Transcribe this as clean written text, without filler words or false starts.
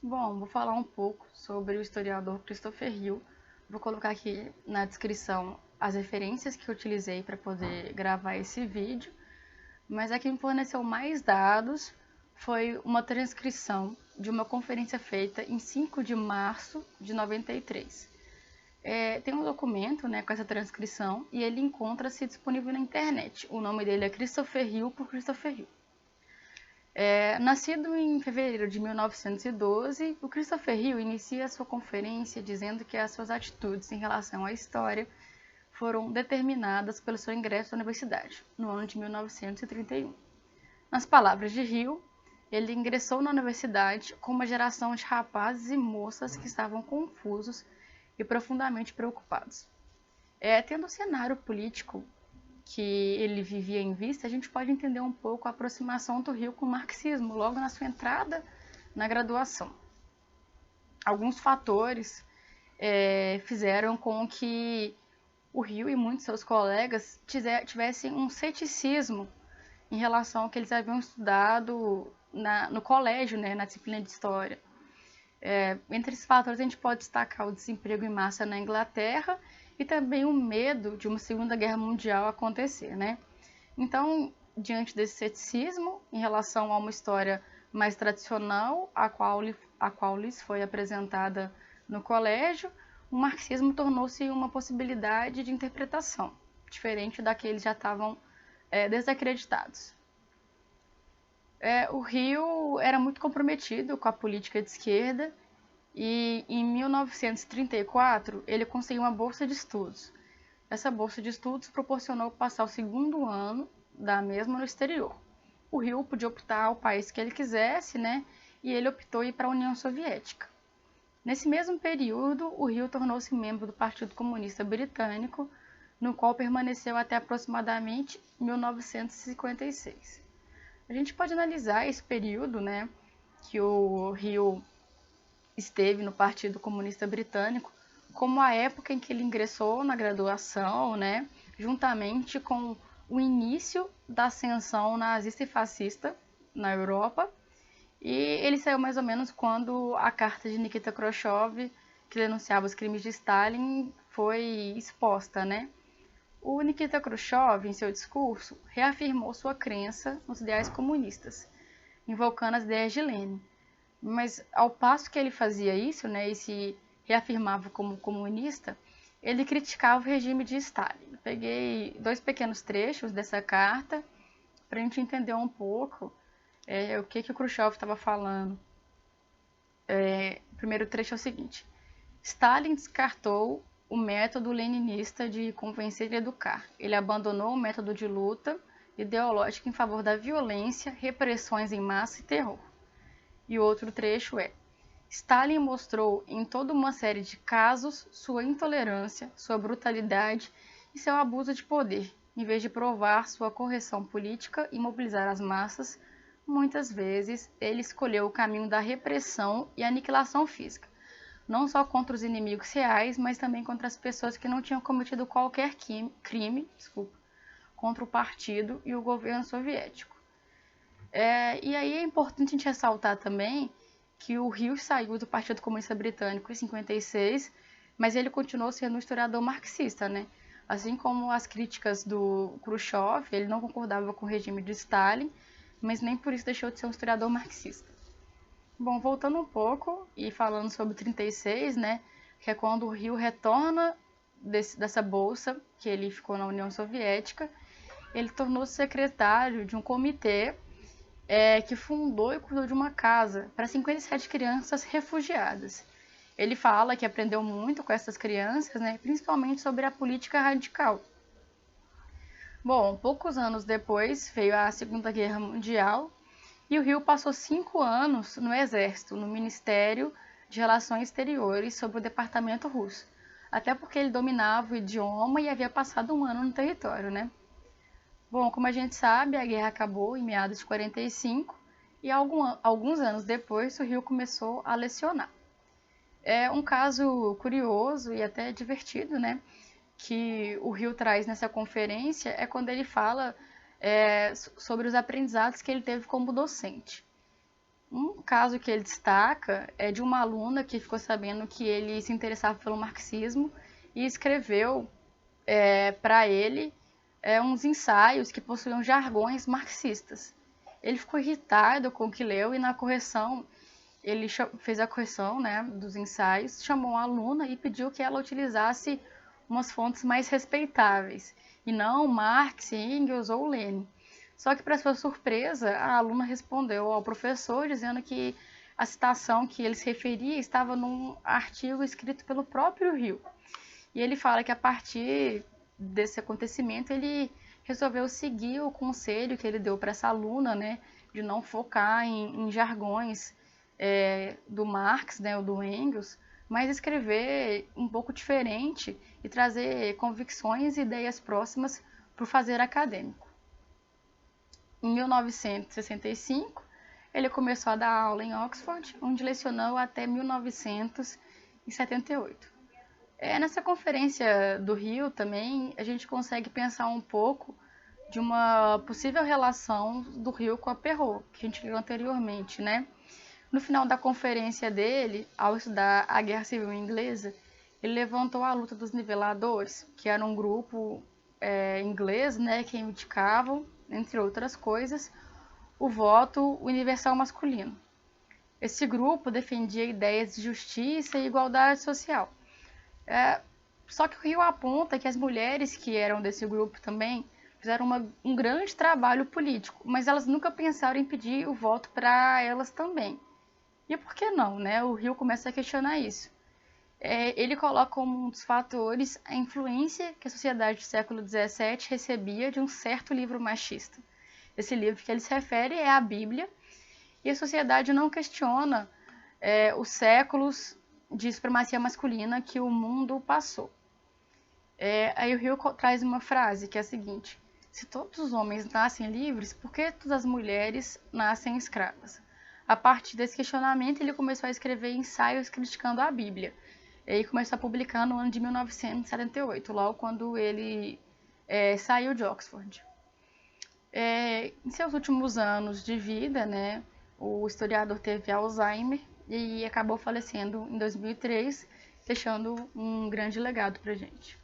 Bom, vou falar um pouco sobre o historiador Christopher Hill. Vou colocar aqui na descrição as referências que eu utilizei para poder gravar esse vídeo, mas a que me forneceu mais dados foi uma transcrição de uma conferência feita em 5 de março de 93. Tem um documento, né, com essa transcrição e ele encontra-se disponível na internet. O nome dele é Christopher Hill por Christopher Hill. Nascido em fevereiro de 1912, o Christopher Hill inicia sua conferência dizendo que as suas atitudes em relação à história foram determinadas pelo seu ingresso à universidade, no ano de 1931. Nas palavras de Hill, ele ingressou na universidade com uma geração de rapazes e moças que estavam confusos e profundamente preocupados. Tendo o cenário político que ele vivia em vista, a gente pode entender um pouco a aproximação do Hill com o marxismo, logo na sua entrada na graduação. Alguns fatores fizeram com que o Hill e muitos seus colegas tivessem um ceticismo em relação ao que eles haviam estudado no colégio, né, na disciplina de História. Entre esses fatores, a gente pode destacar o desemprego em massa na Inglaterra e também o medo de uma Segunda Guerra Mundial acontecer, né? Então, diante desse ceticismo em relação a uma história mais tradicional, a qual lhes foi apresentada no colégio, o marxismo tornou-se uma possibilidade de interpretação, diferente da que eles já estavam desacreditados. O Rio era muito comprometido com a política de esquerda e em 1934 ele conseguiu uma bolsa de estudos. Essa bolsa de estudos proporcionou passar o segundo ano da mesma no exterior. O Rio podia optar o país que ele quisesse, né? E ele optou ir para a União Soviética. Nesse mesmo período, o Rio tornou-se membro do Partido Comunista Britânico, no qual permaneceu até aproximadamente 1956. A gente pode analisar esse período, né, que o Rio esteve no Partido Comunista Britânico, como a época em que ele ingressou na graduação, né, juntamente com o início da ascensão nazista e fascista na Europa. E ele saiu mais ou menos quando a carta de Nikita Khrushchev, que denunciava os crimes de Stalin, foi exposta, né? O Nikita Khrushchev, em seu discurso, reafirmou sua crença nos ideais comunistas, invocando as ideias de Lenin. Mas ao passo que ele fazia isso, né, e se reafirmava como comunista, ele criticava o regime de Stalin. Eu peguei dois pequenos trechos dessa carta para a gente entender um pouco o que o Khrushchev estava falando. O primeiro trecho é o seguinte: Stalin descartou o método leninista de convencer e educar. Ele abandonou o método de luta ideológica em favor da violência, repressões em massa e terror. E outro trecho é: Stalin mostrou em toda uma série de casos sua intolerância, sua brutalidade e seu abuso de poder. Em vez de provar sua correção política e mobilizar as massas, muitas vezes ele escolheu o caminho da repressão e aniquilação física, não só contra os inimigos reais, mas também contra as pessoas que não tinham cometido qualquer crime contra o partido e o governo soviético. E aí é importante a gente ressaltar também que o Hill saiu do Partido Comunista Britânico em 56, mas ele continuou sendo um historiador marxista, né? Assim como as críticas do Khrushchev, ele não concordava com o regime de Stalin, mas nem por isso deixou de ser um historiador marxista. Bom, voltando um pouco e falando sobre 36, né, que é quando o Hill retorna dessa bolsa, que ele ficou na União Soviética, ele tornou-se secretário de um comitê que fundou e cuidou de uma casa para 57 crianças refugiadas. Ele fala que aprendeu muito com essas crianças, né, principalmente sobre a política radical. Bom, poucos anos depois veio a Segunda Guerra Mundial e o Hill passou 5 anos no Exército, no Ministério de Relações Exteriores, sob o Departamento Russo, até porque ele dominava o idioma e havia passado um ano no território, né? Bom, como a gente sabe, a guerra acabou em meados de 45 e alguns anos depois o Hill começou a lecionar. É um caso curioso e até divertido, né, que o Hill traz nessa conferência é quando ele fala sobre os aprendizados que ele teve como docente. Um caso que ele destaca é de uma aluna que ficou sabendo que ele se interessava pelo marxismo e escreveu para ele uns ensaios que possuíam jargões marxistas. Ele ficou irritado com o que leu e na correção, ele fez a correção, né, dos ensaios, chamou a aluna e pediu que ela utilizasse umas fontes mais respeitáveis, e não Marx, Engels ou Lenin. Só que, para sua surpresa, a aluna respondeu ao professor dizendo que a citação que ele se referia estava num artigo escrito pelo próprio Hill. E ele fala que a partir desse acontecimento ele resolveu seguir o conselho que ele deu para essa aluna, né, de não focar em jargões do Marx, né, ou do Engels, mas escrever um pouco diferente e trazer convicções e ideias próximas para o fazer acadêmico. Em 1965, ele começou a dar aula em Oxford, onde lecionou até 1978. Nessa conferência do Rio também, a gente consegue pensar um pouco de uma possível relação do Rio com a Perrault, que a gente viu anteriormente, né? No final da conferência dele, ao estudar a Guerra Civil Inglesa, ele levantou a luta dos niveladores, que era um grupo inglês, né, que indicavam, entre outras coisas, o voto universal masculino. Esse grupo defendia ideias de justiça e igualdade social. Só que o Rio aponta que as mulheres que eram desse grupo também fizeram um grande trabalho político, mas elas nunca pensaram em pedir o voto para elas também. E por que não, né? O Rio começa a questionar isso. Ele coloca como um dos fatores a influência que a sociedade do século XVII recebia de um certo livro machista. Esse livro que ele se refere é a Bíblia, e a sociedade não questiona os séculos de supremacia masculina que o mundo passou. Aí o Rio traz uma frase que é a seguinte: se todos os homens nascem livres, por que todas as mulheres nascem escravas? A partir desse questionamento, ele começou a escrever ensaios criticando a Bíblia. E começou a publicar no ano de 1978, logo quando ele saiu de Oxford. Em seus últimos anos de vida, né, o historiador teve Alzheimer e acabou falecendo em 2003, deixando um grande legado para a gente.